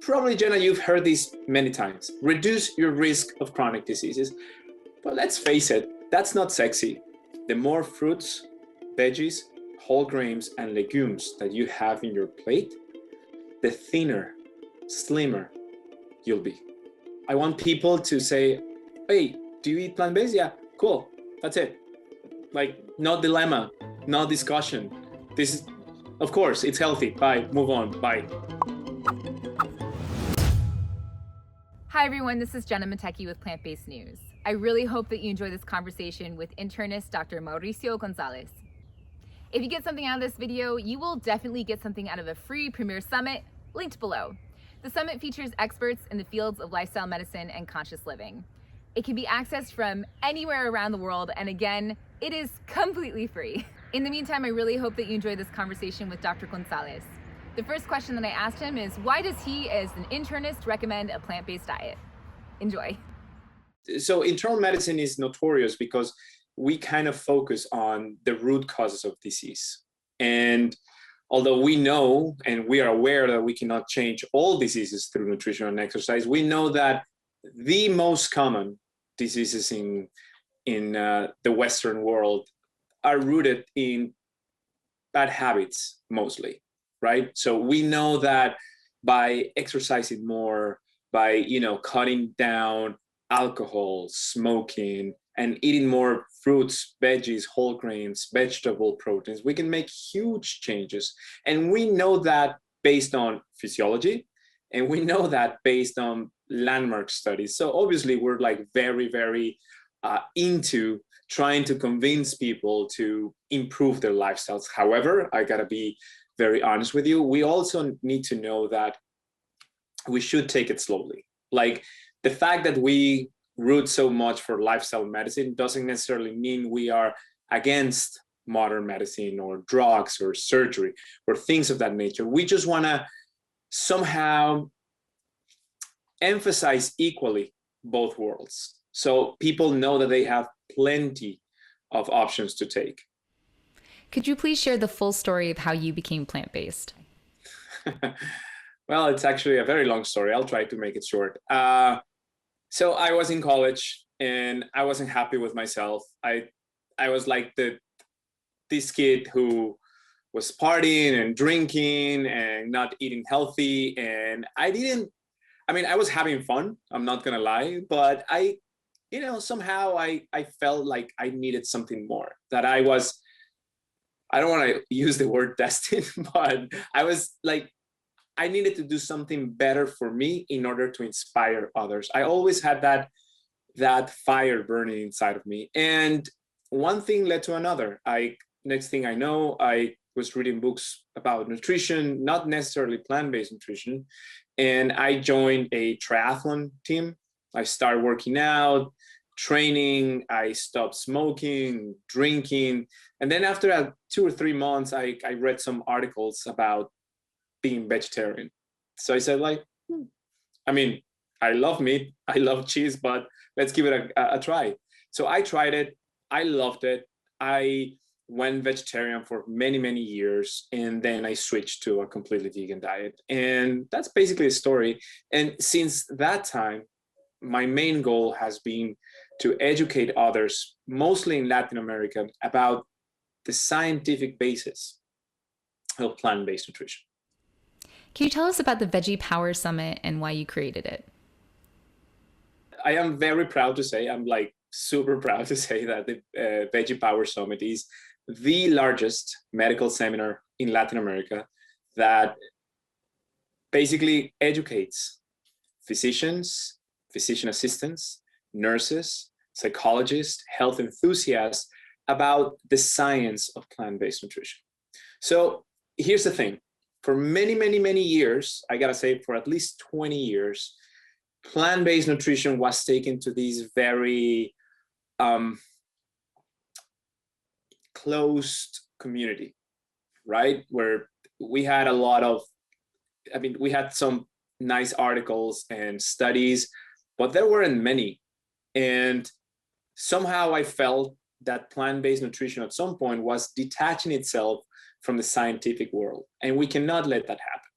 Probably, Jenna, you've heard this many times. Reduce your risk of chronic diseases. But let's face it, that's not sexy. The more fruits, veggies, whole grains, and legumes that you have in your plate, the thinner, slimmer you'll be. I want people to say, hey, do you eat plant-based? Yeah, cool. That's it. Like, no dilemma, no discussion. This is, of course, it's healthy. Bye, move on, bye. Hi everyone, this is Jenna Matecki with Plant-Based News. I really hope that you enjoy this conversation with internist Dr. Mauricio Gonzalez. If you get something out of this video, you will definitely get something out of a free Premier Summit, linked below. The summit features experts in the fields of lifestyle medicine and conscious living. It can be accessed from anywhere around the world, and again, it is completely free. In the meantime, I really hope that you enjoy this conversation with Dr. Gonzalez. The first question that I asked him is, why does he, as an internist, recommend a plant-based diet? Enjoy. So internal medicine is notorious because we kind of focus on the root causes of disease. And although we know and we are aware that we cannot change all diseases through nutrition and exercise, we know that the most common diseases in the Western world are rooted in bad habits mostly. Right? So we know that by exercising more, by cutting down alcohol, smoking, and eating more fruits, veggies, whole grains, vegetable proteins, we can make huge changes. And we know that based on physiology, and we know that based on landmark studies. So obviously we're like very, very into trying to convince people to improve their lifestyles. However, I gotta be very honest with you, we also need to know that we should take it slowly. Like, the fact that we root so much for lifestyle medicine doesn't necessarily mean we are against modern medicine or drugs or surgery or things of that nature. We just want to somehow emphasize equally both worlds, so people know that they have plenty of options to take. Could you please share the full story of how you became plant-based? Well, it's actually a very long story. I'll try to make it short. So I was in college and I wasn't happy with myself. I was like this kid who was partying and drinking and not eating healthy. And I was having fun, I'm not gonna lie, but somehow I felt like I needed something more, that I don't want to use the word destined, but I was like, I needed to do something better for me in order to inspire others. I always had that fire burning inside of me. And one thing led to another. Next thing I know, I was reading books about nutrition, not necessarily plant-based nutrition. And I joined a triathlon team. I started working out, training, I stopped smoking, drinking. And then after 2 or 3 months, I read some articles about being vegetarian. So I said, like, I love meat, I love cheese, but let's give it a try. So I tried it, I loved it. I went vegetarian for many, many years, and then I switched to a completely vegan diet. And that's basically the story. And since that time, my main goal has been to educate others, mostly in Latin America, about the scientific basis of plant-based nutrition. Can you tell us about the Veggie Power Summit and why you created it? I am very proud to say, I'm like super proud to say that the Veggie Power Summit is the largest medical seminar in Latin America that basically educates physicians, physician assistants, nurses, psychologists, health enthusiasts about the science of plant-based nutrition. So here's the thing. For many, many, many years, I gotta say for at least 20 years, plant-based nutrition was taken to this very closed community, right? Where we had a lot of, we had some nice articles and studies, but there weren't many. And somehow I felt that plant-based nutrition at some point was detaching itself from the scientific world. And we cannot let that happen.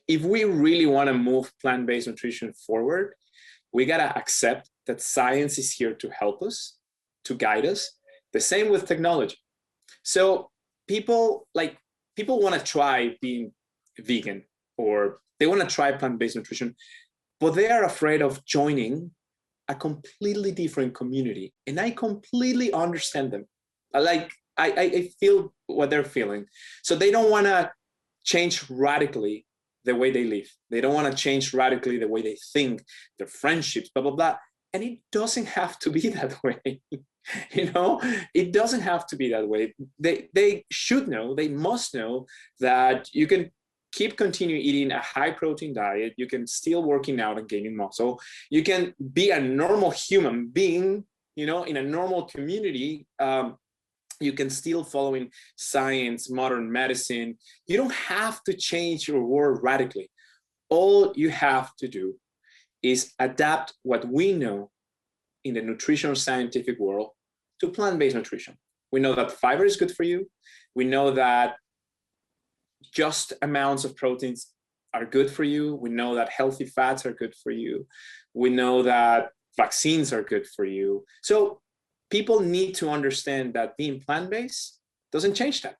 if we really want to move plant-based nutrition forward, we got to accept that science is here to help us, to guide us. The same with technology. So people want to try being vegan, or they want to try plant-based nutrition, but they are afraid of joining a completely different community. And I completely understand them. I feel what they're feeling. So they don't want to change radically the way they live. They don't want to change radically the way they think, their friendships, blah, blah, blah. And it doesn't have to be that way. You know, it doesn't have to be that way. They should know, they must know that you can continue eating a high protein diet. You can still working out and gaining muscle. You can be a normal human being, you know, in a normal community. You can still following science, modern medicine. You don't have to change your world radically. All you have to do is adapt what we know in the nutritional scientific world to plant-based nutrition. We know that fiber is good for you. We know that just amounts of proteins are good for you. We know that healthy fats are good for you. We know that vaccines are good for you. So people need to understand that being plant-based doesn't change that.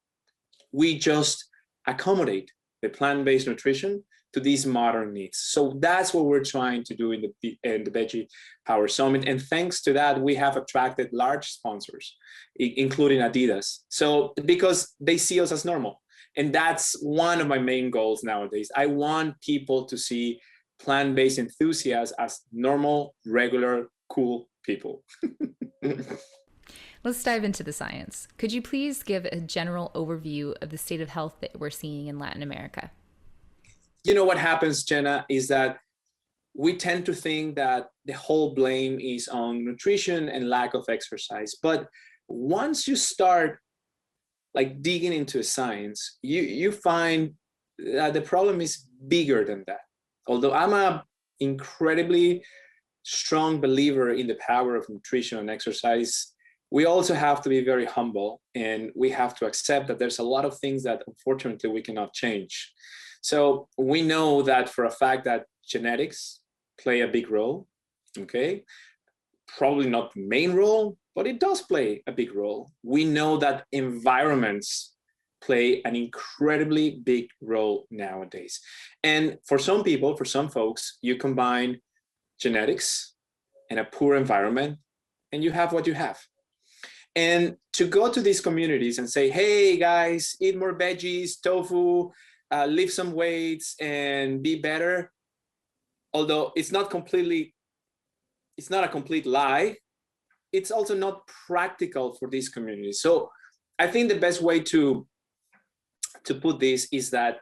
We just accommodate the plant-based nutrition to these modern needs. So that's what we're trying to do in the Veggie Power Summit. And thanks to that, we have attracted large sponsors, including Adidas. So because they see us as normal. And that's one of my main goals nowadays. I want people to see plant-based enthusiasts as normal, regular, cool people. Let's dive into the science. Could you please give a general overview of the state of health that we're seeing in Latin America? You know what happens, Jenna, is that we tend to think that the whole blame is on nutrition and lack of exercise. But once you start like digging into science, you find that the problem is bigger than that. Although I'm an incredibly strong believer in the power of nutrition and exercise, we also have to be very humble, and we have to accept that there's a lot of things that unfortunately we cannot change. So we know that for a fact that genetics play a big role, okay? Probably not the main role, but it does play a big role. We know that environments play an incredibly big role nowadays. And for some people, for some folks, you combine genetics and a poor environment, and you have what you have. And to go to these communities and say, hey guys, eat more veggies, tofu, lift some weights and be better, although it's not a complete lie, it's also not practical for these communities. So I think the best way to put this is that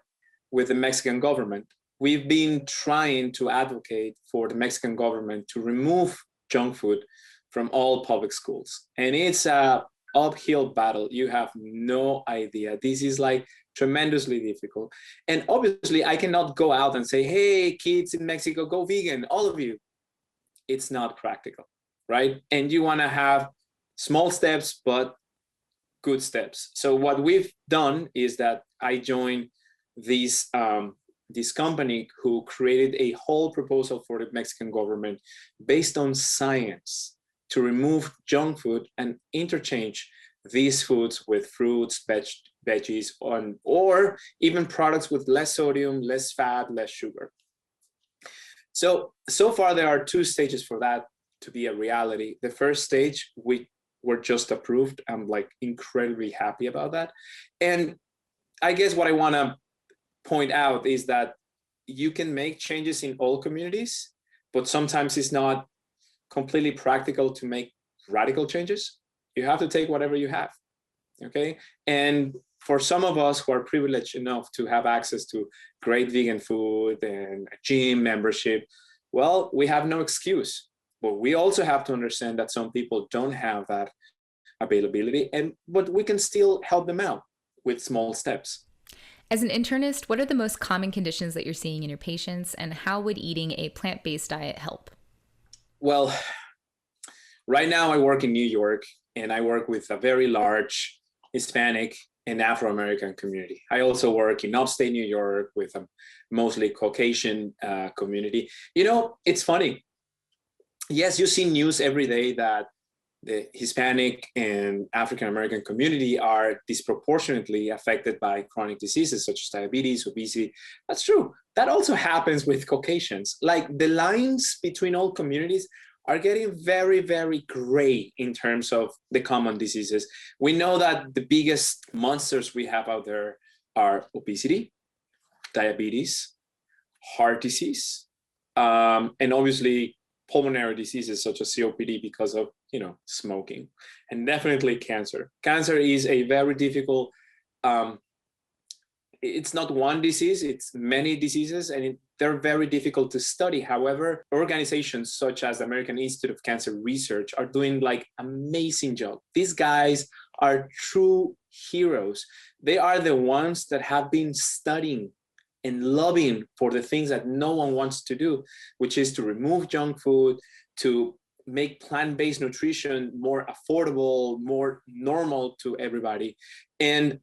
with the Mexican government, we've been trying to advocate for the Mexican government to remove junk food from all public schools. And it's an uphill battle. You have no idea. This is like tremendously difficult. And obviously I cannot go out and say, hey, kids in Mexico, go vegan, all of you. It's not practical, right? And you want to have small steps, but good steps. So what we've done is that I joined this company who created a whole proposal for the Mexican government based on science to remove junk food and interchange these foods with fruits, veggies, or even products with less sodium, less fat, less sugar. So far there are two stages for that to be a reality. The first stage, we were just approved. I'm like incredibly happy about that. And I guess what I want to point out is that you can make changes in all communities, but sometimes it's not completely practical to make radical changes. You have to take whatever you have, okay? And for some of us who are privileged enough to have access to great vegan food and a gym membership, well, we have no excuse. But we also have to understand that some people don't have that availability, but we can still help them out with small steps. As an internist, what are the most common conditions that you're seeing in your patients, and how would eating a plant-based diet help? Well, right now I work in New York, and I work with a very large Hispanic and Afro-American community. I also work in upstate New York with a mostly Caucasian community. It's funny. Yes, you see news every day that the Hispanic and African-American community are disproportionately affected by chronic diseases such as diabetes, obesity. That's true. That also happens with Caucasians. Like the lines between all communities are getting very, very gray in terms of the common diseases. We know that the biggest monsters we have out there are obesity, diabetes, heart disease, and obviously pulmonary diseases such as COPD because of smoking, and definitely cancer. Cancer is a very difficult. It's not one disease; it's many diseases, and they're very difficult to study. However, organizations such as the American Institute of Cancer Research are doing like amazing job. These guys are true heroes. They are the ones that have been studying and lobbying for the things that no one wants to do, which is to remove junk food, to make plant-based nutrition more affordable, more normal to everybody. And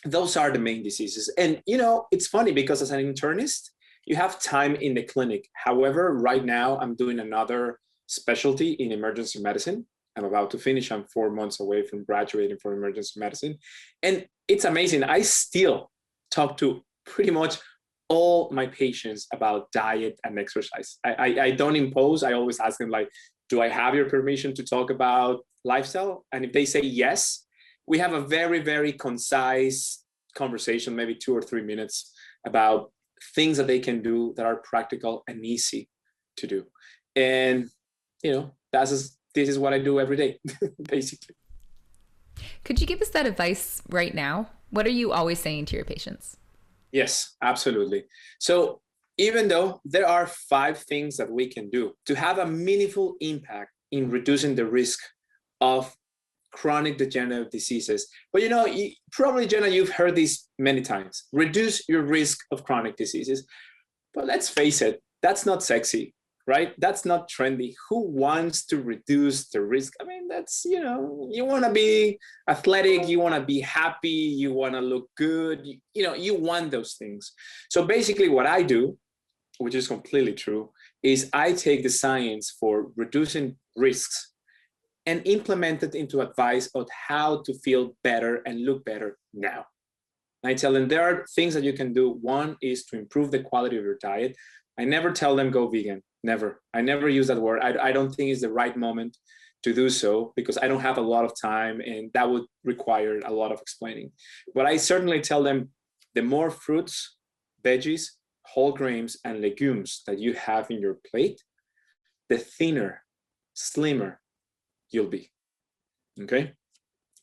those are the main diseases. And it's funny because as an internist, you have time in the clinic. However, right now I'm doing another specialty in emergency medicine. I'm about to finish. I'm 4 months away from graduating from emergency medicine. And it's amazing. I still talk to pretty much all my patients about diet and exercise. I don't impose. I always ask them like, do I have your permission to talk about lifestyle? And if they say yes, we have a very, very concise conversation, maybe 2 or 3 minutes about things that they can do that are practical and easy to do. And, this is what I do every day, basically. Could you give us that advice right now? What are you always saying to your patients? Yes, absolutely. So even though there are 5 things that we can do to have a meaningful impact in reducing the risk of chronic degenerative diseases, but probably, Jenna, you've heard this many times, reduce your risk of chronic diseases. But let's face it, that's not sexy, right? That's not trendy. Who wants to reduce the risk? I mean, that's, you want to be athletic, you want to be happy, you want to look good, you want those things. So basically what I do, which is completely true, is I take the science for reducing risks and implement it into advice on how to feel better and look better now. I tell them there are things that you can do. One is to improve the quality of your diet. I never tell them go vegan. Never. I never use that word. I don't think it's the right moment to do so because I don't have a lot of time and that would require a lot of explaining. But I certainly tell them the more fruits, veggies, whole grains, and legumes that you have in your plate, the thinner, slimmer you'll be. Okay?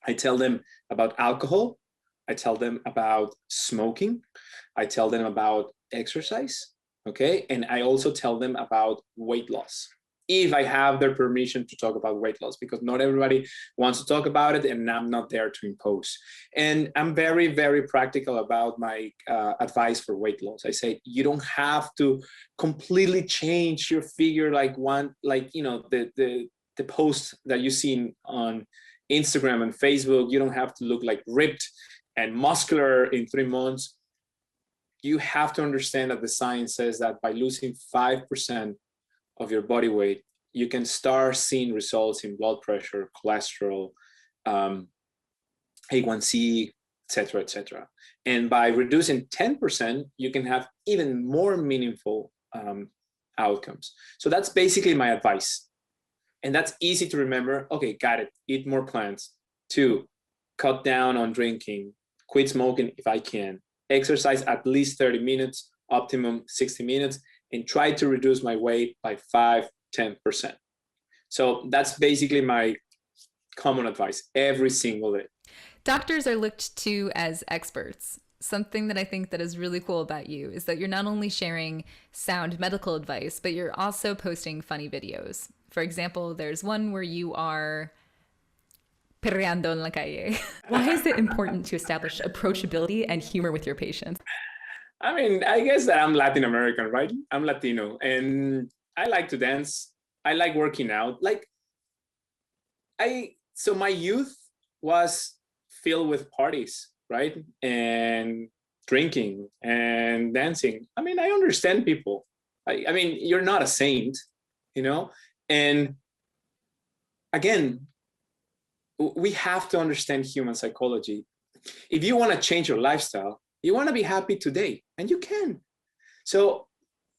I tell them about alcohol. I tell them about smoking. I tell them about exercise. Okay, and I also tell them about weight loss if I have their permission to talk about weight loss, because not everybody wants to talk about it and I'm not there to impose. And I'm very, very practical about my advice for weight loss. I say, you don't have to completely change your figure like the post that you see on Instagram and Facebook. You don't have to look like ripped and muscular in 3 months. You have to understand that the science says that by losing 5% of your body weight, you can start seeing results in blood pressure, cholesterol, A1C, etc., etc. And by reducing 10%, you can have even more meaningful outcomes. So that's basically my advice. And that's easy to remember. Okay, got it. Eat more plants. 2, cut down on drinking. Quit smoking if I can. Exercise at least 30 minutes, optimum 60 minutes, and try to reduce my weight by 5-10%. So that's basically my common advice every single day. Doctors are looked to as experts. Something that I think that is really cool about you is that you're not only sharing sound medical advice, but you're also posting funny videos. For example, there's one where you are perreando en la calle. Why is it important to establish approachability and humor with your patients? I mean, I guess that I'm Latin American, right? I'm Latino and I like to dance. I like working out. So my youth was filled with parties, right? And drinking and dancing. I mean, I understand people. I mean, you're not a saint, you know? And again, we have to understand human psychology. If you want to change your lifestyle, you want to be happy today, and you can. So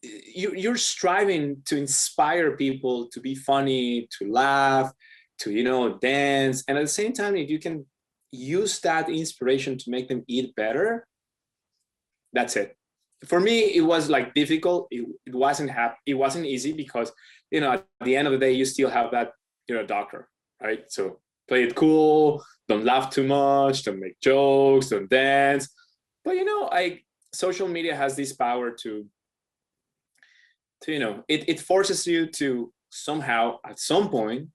you're striving to inspire people to be funny, to laugh, to, you know, dance. And at the same time, if you can use that inspiration to make them eat better, that's it. For me, it was like difficult. It wasn't easy because, you know, at the end of the day, you still have that, you're a doctor, right? So play it cool, don't laugh too much, don't make jokes, don't dance. But, you know, social media has this power to you know, it forces you to somehow, at some point,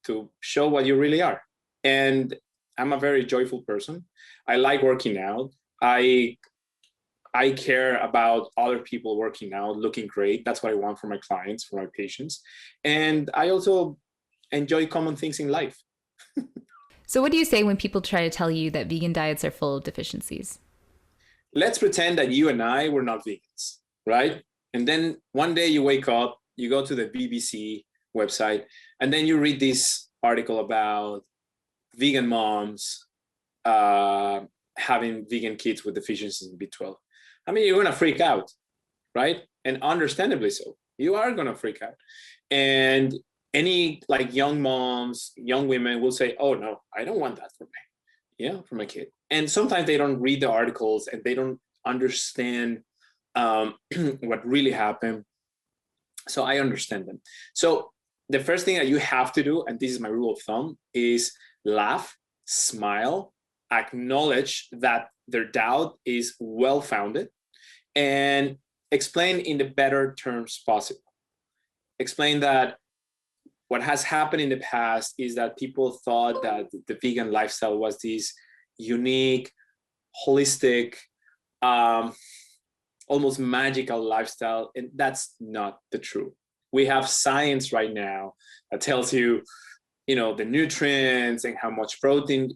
to show what you really are. And I'm a very joyful person. I like working out. I care about other people working out, looking great. That's what I want for my clients, for my patients. And I also enjoy common things in life. So what do you say when people try to tell you that vegan diets are full of deficiencies? Let's pretend that you and I were not vegans, right? And then one day you wake up, you go to the BBC website, and then you read this article about vegan moms having vegan kids with deficiencies in B12. I mean, you're gonna freak out, right? And understandably so. You are gonna freak out. And any like young moms, young women will say, oh no, I don't want that for me, yeah, for my kid. And sometimes they don't read the articles and they don't understand what really happened. So I understand them. So the first thing that you have to do, and this is my rule of thumb, is laugh, smile, acknowledge that their doubt is well-founded, and explain in the better terms possible. Explain that what has happened in the past is that people thought that the vegan lifestyle was this unique, holistic, almost magical lifestyle, and that's not the truth. We have science right now that tells you, you know, the nutrients and how much protein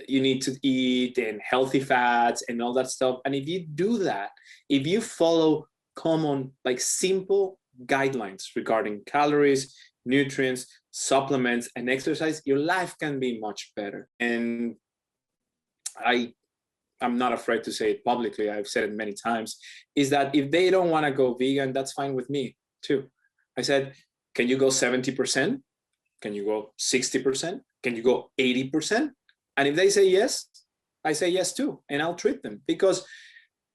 you need to eat and healthy fats and all that stuff. And if you do that, if you follow common, like simple guidelines regarding calories, nutrients, supplements, and exercise, your life can be much better. And I'm not afraid to say it publicly, I've said it many times, is that if they don't want to go vegan, that's fine with me too. I said, can you go 70%? Can you go 60%? Can you go 80%? And if they say yes, I say yes too, and I'll treat them. Because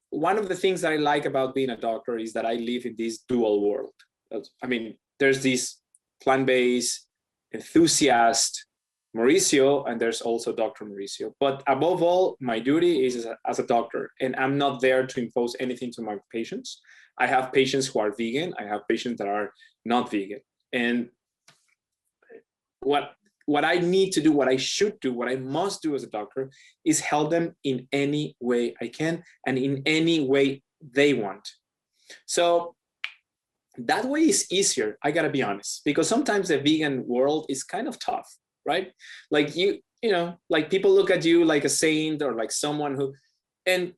one of the things that I like about being a doctor is that I live in this dual world. I mean, there's this plant-based enthusiast Mauricio, and there's also Dr. Mauricio. But above all, my duty is as a doctor, and I'm not there to impose anything to my patients. I have patients who are vegan. I have patients that are not vegan. And what I need to do, what I should do, what I must do as a doctor is help them in any way I can and in any way they want. So that way is easier, I gotta be honest, because sometimes the vegan world is kind of tough, right? Like you know, like people look at you like a saint or like someone who, and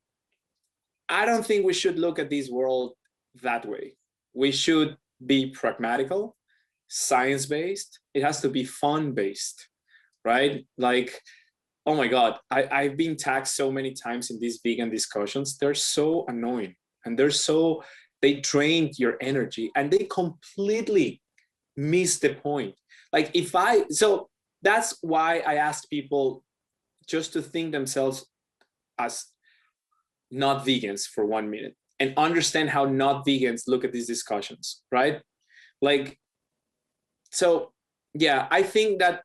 I don't think we should look at this world that way. We should be pragmatical, science-based. It has to be fun-based, right? Like, oh my God, I've been tagged so many times in these vegan discussions. They're so annoying, and they drain your energy, and they completely miss the point. Like so that's why I ask people just to think themselves as not vegans for 1 minute and understand how not vegans look at these discussions, right? Like, so yeah, I think that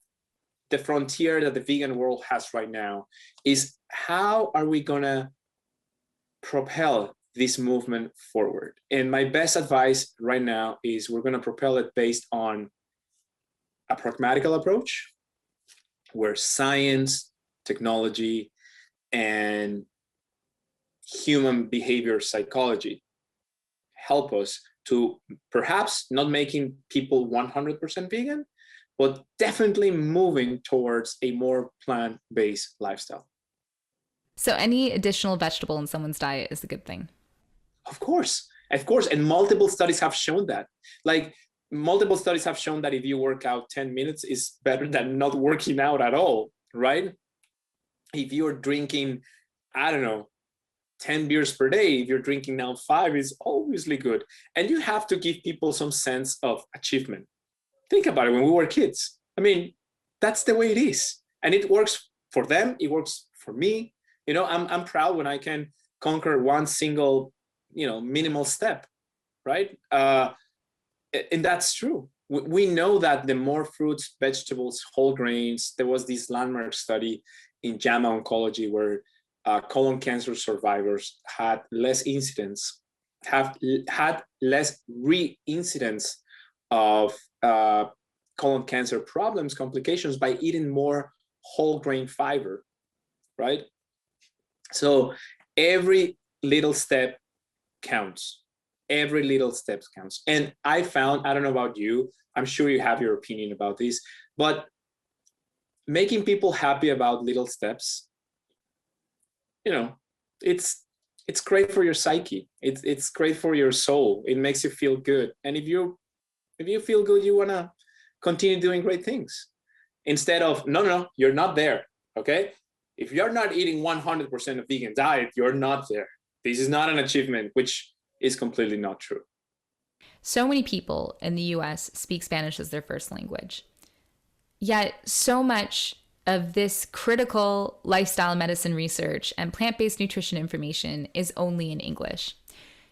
the frontier that the vegan world has right now is how are we gonna propel this movement forward? And my best advice right now is we're gonna propel it based on a pragmatical approach where science, technology, and human behavior psychology help us to perhaps not making people 100% vegan, but definitely moving towards a more plant-based lifestyle. So any additional vegetable in someone's diet is a good thing. Of course, of course. And multiple studies have shown that. Like, multiple studies have shown that if you work out 10 minutes is better than not working out at all, right? If you're drinking, I don't know, 10 beers per day, if you're drinking now 5, is obviously good. And you have to give people some sense of achievement. Think about it. When we were kids, I mean, that's the way it is. And it works for them. It works for me. I'm proud when I can conquer one single, minimal step, right? And that's true. We know that the more fruits, vegetables, whole grains, there was this landmark study in JAMA Oncology where colon cancer survivors had less incidence, had less re-incidence of colon cancer problems, complications by eating more whole grain fiber, right? So every little step counts. Every little step counts. And I found, I don't know about you, I'm sure you have your opinion about this, but making people happy about little steps, it's great for your psyche. It's great for your soul. It makes you feel good. And if you feel good, you want to continue doing great things instead of, no, you're not there. Okay. If you're not eating 100% of vegan diet, you're not there. This is not an achievement, which is completely not true. So many people in the US speak Spanish as their first language. Yet so much of this critical lifestyle medicine research and plant-based nutrition information is only in English.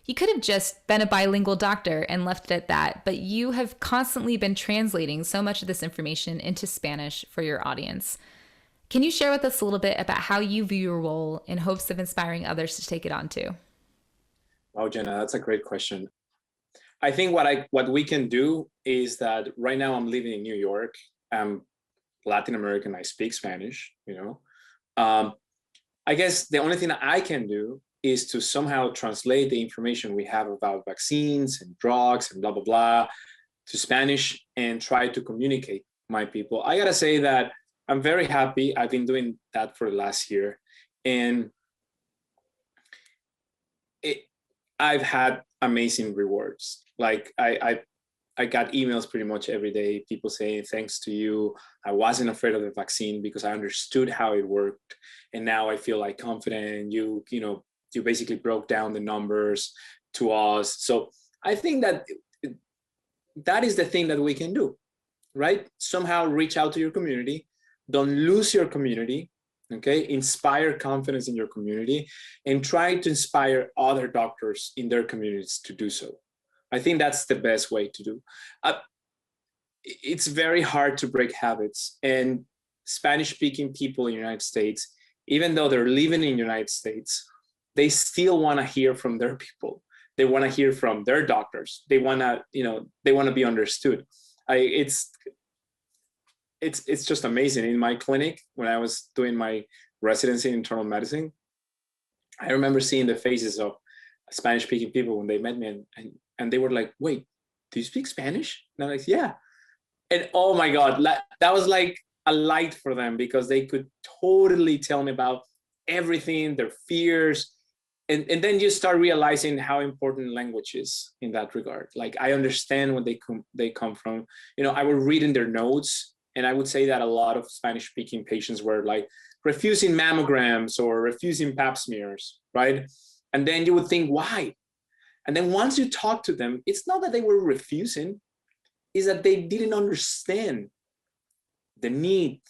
You could have just been a bilingual doctor and left it at that, but you have constantly been translating so much of this information into Spanish for your audience. Can you share with us a little bit about how you view your role in hopes of inspiring others to take it on too? Wow, Jenna, that's a great question. I think what we can do is that right now I'm living in New York. I'm Latin American. I speak Spanish. I guess the only thing that I can do is to somehow translate the information we have about vaccines and drugs and blah blah blah to Spanish and try to communicate my people. I gotta say that I'm very happy. I've been doing that for the last year, and I've had amazing rewards. Like I got emails pretty much every day, people saying, thanks to you, I wasn't afraid of the vaccine because I understood how it worked. And now I feel like confident. You basically broke down the numbers to us. So I think that is the thing that we can do, right? Somehow reach out to your community. Don't lose your community. Okay, inspire confidence in your community and try to inspire other doctors in their communities to do so. I think that's the best way to do. It's very hard to break habits, and Spanish-speaking people in the United States, even though they're living in the United States, they still want to hear from their people. They want to hear from their doctors. They want to be understood. It's just amazing. In my clinic, when I was doing my residency in internal medicine, I remember seeing the faces of Spanish-speaking people when they met me, and they were like, wait, do you speak Spanish? And I'm like, yeah. And oh my God, that was like a light for them because they could totally tell me about everything, their fears. And then you start realizing how important language is in that regard. Like, I understand when they come from. I would read in their notes, and I would say that a lot of Spanish-speaking patients were like refusing mammograms or refusing pap smears, right? And then you would think, why? And then once you talk to them, it's not that they were refusing, it's that they didn't understand the need,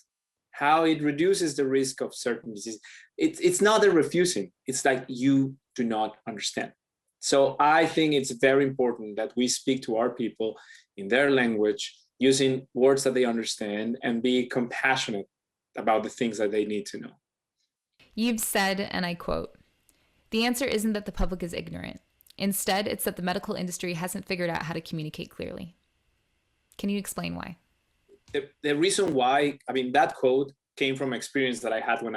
how it reduces the risk of certain diseases. It's not they're refusing, it's like you do not understand. So I think it's very important that we speak to our people in their language, using words that they understand, and be compassionate about the things that they need to know. You've said, and I quote, "The answer isn't that the public is ignorant. Instead, it's that the medical industry hasn't figured out how to communicate clearly." Can you explain why? The reason why, that quote came from experience that I had when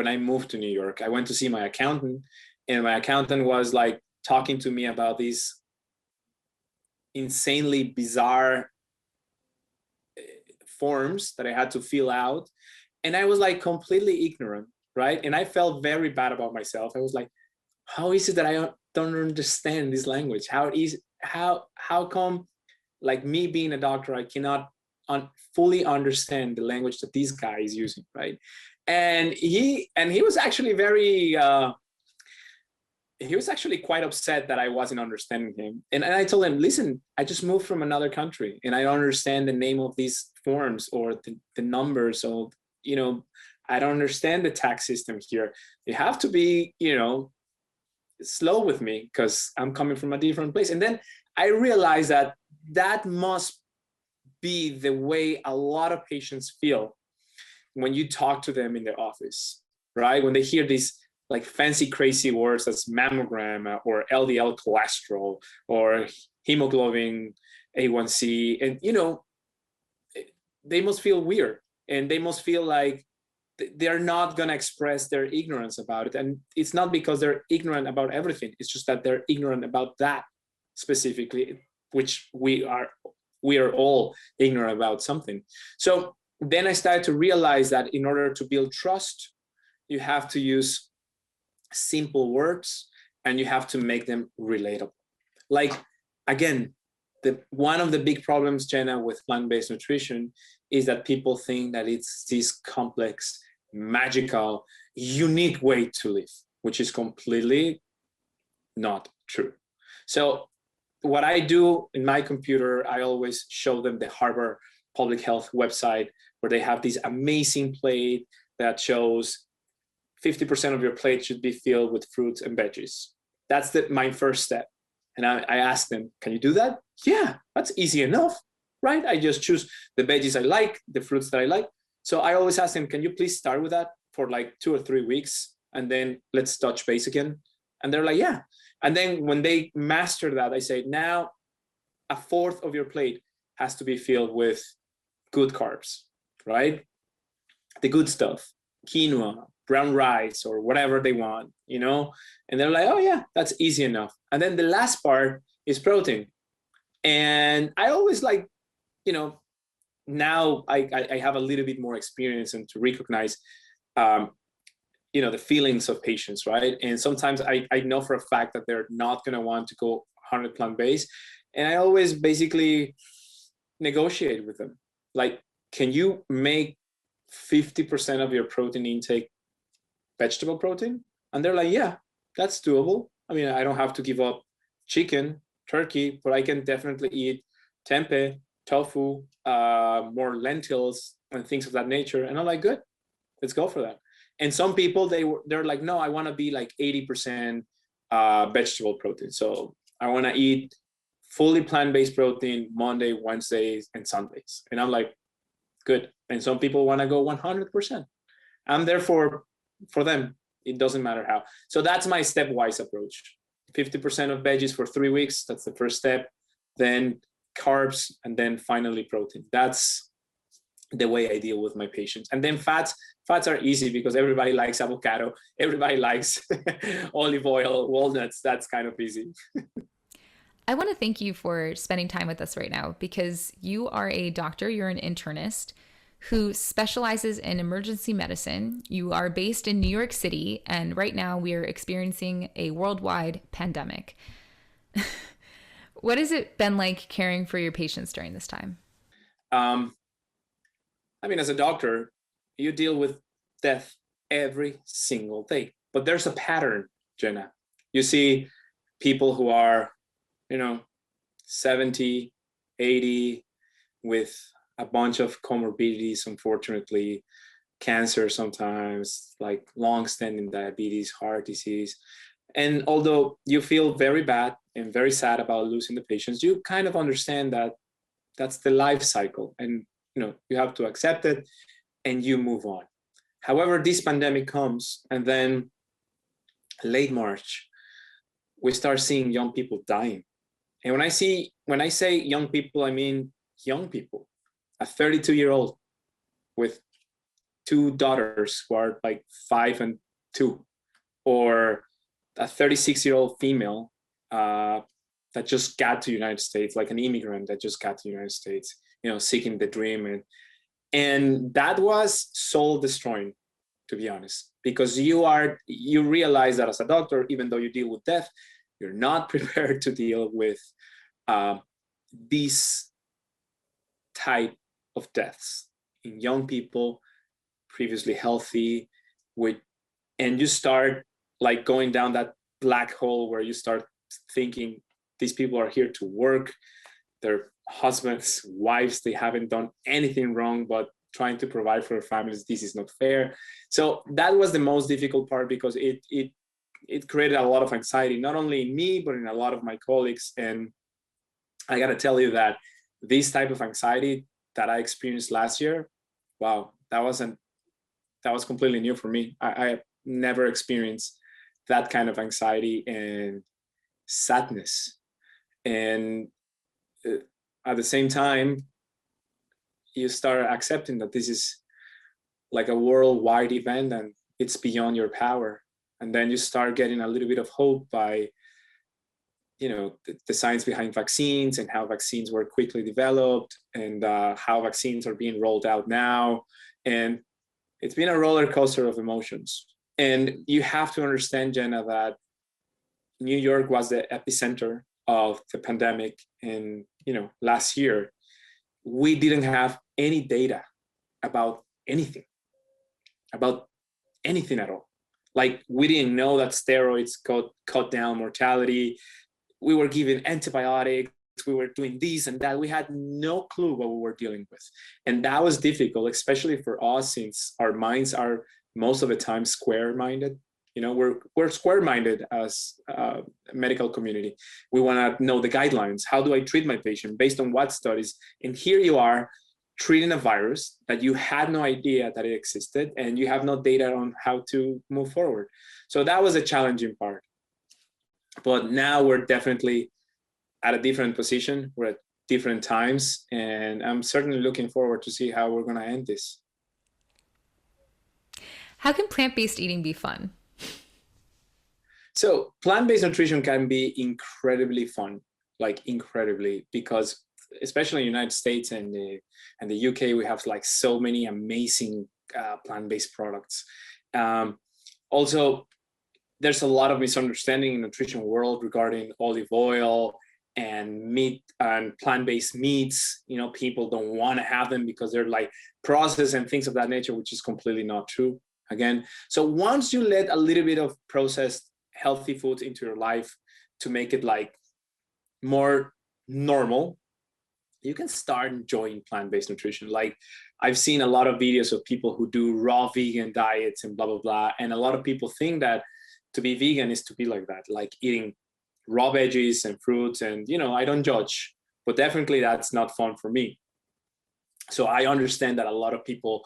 I moved to New York. I went to see my accountant, and my accountant was like talking to me about these insanely bizarre forms that I had to fill out. And I was like completely ignorant, right? And I felt very bad about myself. I was like, how is it that I don't understand this language? How come, like, me being a doctor, I cannot fully understand the language that this guy is using, right? And he was actually very he was actually quite upset that I wasn't understanding him. And I told him, listen, I just moved from another country and I don't understand the name of these forms or the numbers. So, you know, I don't understand the tax system here. You have to be, you know, slow with me because I'm coming from a different place. And then I realized that that must be the way a lot of patients feel when you talk to them in their office, right? When they hear these like fancy, crazy words as mammogram or LDL cholesterol or hemoglobin A1C, and you know, they must feel weird and they must feel like they're not going to express their ignorance about it. And it's not because they're ignorant about everything. It's just that they're ignorant about that specifically, which we are all ignorant about something. So then I started to realize that in order to build trust, you have to use simple words and you have to make them relatable. Like, again, one of the big problems, Jenna, with plant-based nutrition is that people think that it's this complex, magical, unique way to live, which is completely not true. So what I do in my computer, I always show them the Harvard Public Health website where they have this amazing plate that shows 50% of your plate should be filled with fruits and veggies. That's my first step. And I asked them, can you do that? Yeah, that's easy enough, right? I just choose the veggies I like, the fruits that I like. So I always ask them, can you please start with that for like 2 or 3 weeks? And then let's touch base again. And they're like, yeah. And then when they master that, I say, now 1/4 of your plate has to be filled with good carbs, right? The good stuff, quinoa, brown rice, or whatever they want, you know? And they're like, oh yeah, that's easy enough. And then the last part is protein. And I always like, you know, now I have a little bit more experience and to recognize, you know, the feelings of patients, right? And sometimes I know for a fact that they're not gonna want to go 100 plant-based. And I always basically negotiate with them. Like, can you make 50% of your protein intake vegetable protein? And they're like, yeah, that's doable. I mean, I don't have to give up chicken, turkey, but I can definitely eat tempeh, tofu, more lentils and things of that nature. And I'm like, good, let's go for that. And some people, they're like, no, I want to be like 80% vegetable protein. So I want to eat fully plant-based protein Monday, Wednesdays, and Sundays. And I'm like, good. And some people want to go 100%. I'm there for them. It doesn't matter how. So that's my stepwise approach. 50% of veggies for 3 weeks. That's the first step. Then carbs, and then finally protein. That's the way I deal with my patients. And then fats are easy because everybody likes avocado. Everybody likes olive oil, walnuts. That's kind of easy. I want to thank you for spending time with us right now because you are a doctor, you're an internist who specializes in emergency medicine. You are based in New York City, and right now we are experiencing a worldwide pandemic. What has it been like caring for your patients during this time? I mean, as a doctor, you deal with death every single day, but there's a pattern, Jenna. You see people who are, you know, 70, 80 with a bunch of comorbidities, unfortunately, cancer sometimes, like long-standing diabetes, heart disease. And although you feel very bad and very sad about losing the patients, you kind of understand that that's the life cycle, and you know, you have to accept it and you move on. However, this pandemic comes, and then late March, we start seeing young people dying. And when I say young people, I mean young people. A 32-year-old with 2 daughters who are like 5 and 2, or a 36-year-old female that just got to the United States, like an immigrant that just got to the United States, you know, seeking the dream. And that was soul destroying, to be honest, because you realize that as a doctor, even though you deal with death, you're not prepared to deal with these type of deaths in young people, previously healthy, and you start like going down that black hole where you start thinking these people are here to work, their husbands, wives, they haven't done anything wrong, but trying to provide for their families, this is not fair. So that was the most difficult part, because it created a lot of anxiety, not only in me, but in a lot of my colleagues. And I gotta tell you that this type of anxiety that I experienced last year, wow, that was completely new for me. I never experienced that kind of anxiety and sadness. And at the same time, you start accepting that this is like a worldwide event and it's beyond your power. And then you start getting a little bit of hope by, the science behind vaccines and how vaccines were quickly developed, and how vaccines are being rolled out now. And it's been a roller coaster of emotions. And you have to understand, Jenna, that New York was the epicenter of the pandemic. And, last year, we didn't have any data about anything at all. Like, we didn't know that steroids cut down mortality. We were given antibiotics. We were doing this and that. We had no clue what we were dealing with. And that was difficult, especially for us, since our minds are most of the time square-minded. We're square-minded as a medical community. We want to know the guidelines. How do I treat my patient? Based on what studies? And here you are treating a virus that you had no idea that it existed, and you have no data on how to move forward. So that was a challenging part. But now we're definitely at a different position. We're at different times, and I'm certainly looking forward to see how we're going to end this. How can plant-based eating be fun? So plant-based nutrition can be incredibly fun, like incredibly, because especially in the United States and the UK, we have like so many amazing plant-based products. Also, there's a lot of misunderstanding in the nutrition world regarding olive oil and meat and plant-based meats. People don't want to have them because they're like processed and things of that nature, which is completely not true. Again, so once you let a little bit of processed healthy foods into your life to make it like more normal, you can start enjoying plant-based nutrition. Like, I've seen a lot of videos of people who do raw vegan diets and blah, blah, blah. And a lot of people think that to be vegan is to be like that, like eating raw veggies and fruits. And, I don't judge, but definitely that's not fun for me. So I understand that a lot of people,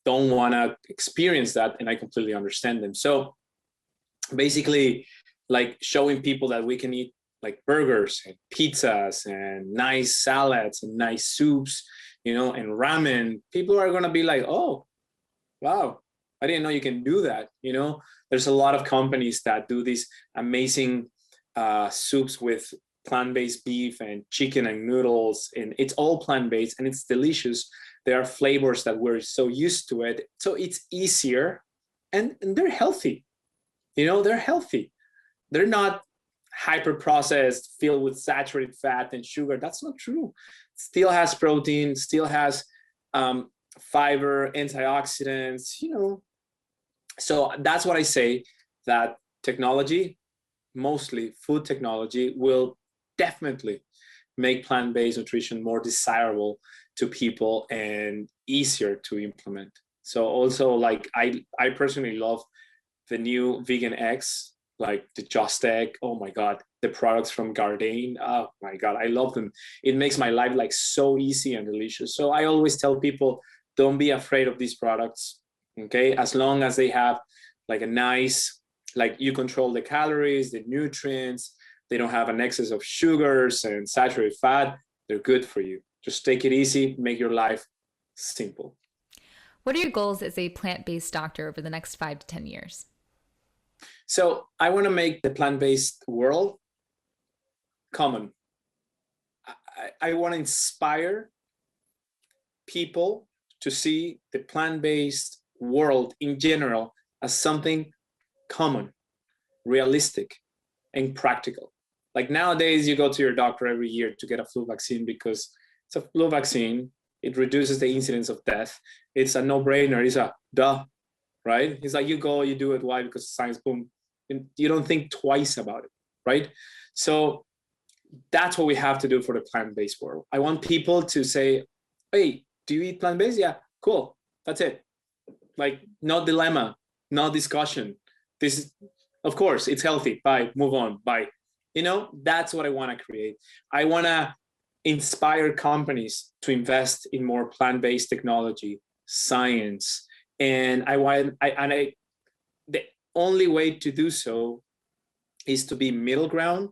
don't want to experience that. And I completely understand them. So basically, like, showing people that we can eat like burgers and pizzas and nice salads and nice soups, and ramen, people are going to be like, oh, wow, I didn't know you can do that. There's a lot of companies that do these amazing soups with plant-based beef and chicken and noodles, and it's all plant-based and it's delicious. There are flavors that we're so used to it. So it's easier, and they're healthy. They're healthy. They're not hyper processed, filled with saturated fat and sugar. That's not true. Still has protein, still has fiber, antioxidants, So that's what I say, that technology, mostly food technology, will definitely make plant-based nutrition more desirable to people and easier to implement. So also, like, I personally love the new vegan eggs, like the Just Egg. Oh my God, the products from Gardein. Oh my God, I love them. It makes my life like so easy and delicious. So I always tell people, don't be afraid of these products, okay? As long as they have like a nice, like, you control the calories, the nutrients, they don't have an excess of sugars and saturated fat, they're good for you. Just take it easy, make your life simple. What are your goals as a plant-based doctor over the next 5 to 10 years? So I want to make the plant-based world common. I want to inspire people to see the plant-based world in general as something common, realistic, and practical. Like nowadays, you go to your doctor every year to get a flu vaccine because it's a flu vaccine. It reduces the incidence of death. It's a no-brainer. It's a duh, right? It's like you go, you do it. Why? Because science, boom. And you don't think twice about it, right? So that's what we have to do for the plant-based world. I want people to say, hey, do you eat plant-based? Yeah, cool. That's it. Like no dilemma, no discussion. This is, of course, it's healthy. Bye, move on, bye. You know, that's what I want to create. I want to inspire companies to invest in more plant-based technology, science, and the only way to do so is to be middle ground,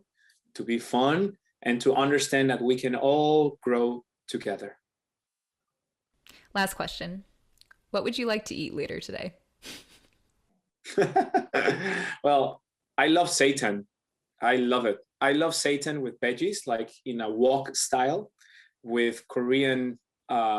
to be fun, and to understand that we can all grow together. Last question. What would you like to eat later today? Well, I love seitan. I love it. I love seitan with veggies, like in a wok style with Korean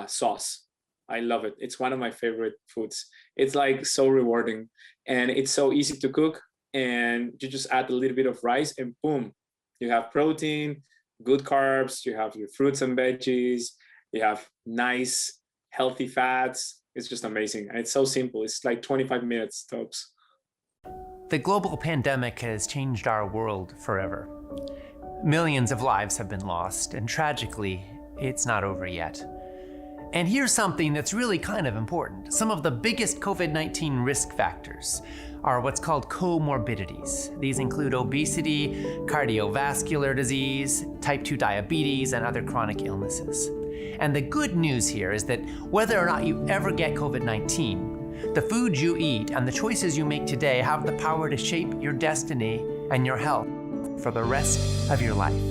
sauce. I love it. It's one of my favorite foods. It's like so rewarding and it's so easy to cook, and you just add a little bit of rice and boom, you have protein, good carbs, you have your fruits and veggies, you have nice, healthy fats. It's just amazing. And it's so simple. It's like 25 minutes tops. The global pandemic has changed our world forever. Millions of lives have been lost, and tragically, it's not over yet. And here's something that's really kind of important. Some of the biggest COVID-19 risk factors are what's called comorbidities. These include obesity, cardiovascular disease, type 2 diabetes, and other chronic illnesses. And the good news here is that whether or not you ever get COVID-19, the food you eat and the choices you make today have the power to shape your destiny and your health for the rest of your life.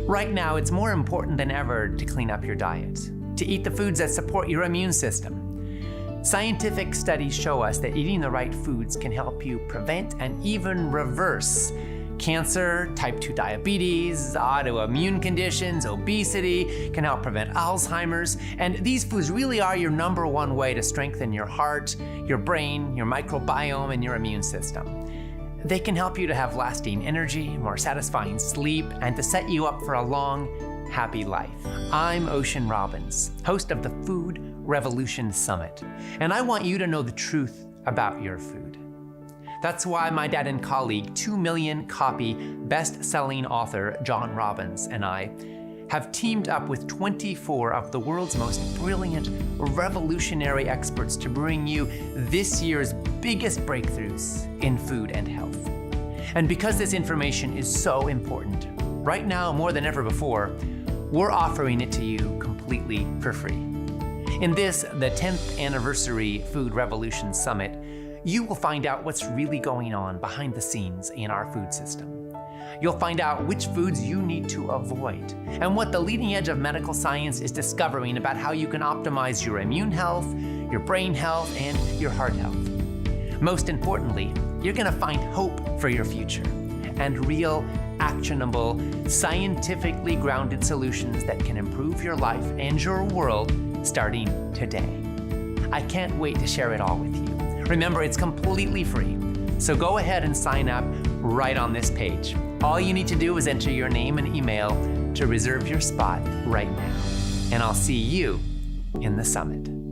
Right now, it's more important than ever to clean up your diet, to eat the foods that support your immune system. Scientific studies show us that eating the right foods can help you prevent and even reverse cancer, type 2 diabetes, autoimmune conditions, obesity, can help prevent Alzheimer's. And these foods really are your number one way to strengthen your heart, your brain, your microbiome, and your immune system. They can help you to have lasting energy, more satisfying sleep, and to set you up for a long, happy life. I'm Ocean Robbins, host of the Food Revolution Summit, and I want you to know the truth about your food. That's why my dad and colleague, 2 million copy best-selling author John Robbins and I have teamed up with 24 of the world's most brilliant, revolutionary experts to bring you this year's biggest breakthroughs in food and health. And because this information is so important, right now more than ever before, we're offering it to you completely for free. In this, the 10th anniversary Food Revolution Summit, you will find out what's really going on behind the scenes in our food system. You'll find out which foods you need to avoid and what the leading edge of medical science is discovering about how you can optimize your immune health, your brain health, and your heart health. Most importantly, you're gonna find hope for your future and real, actionable, scientifically grounded solutions that can improve your life and your world starting today. I can't wait to share it all with you. Remember, it's completely free, so go ahead and sign up right on this page. All you need to do is enter your name and email to reserve your spot right now. And I'll see you in the summit.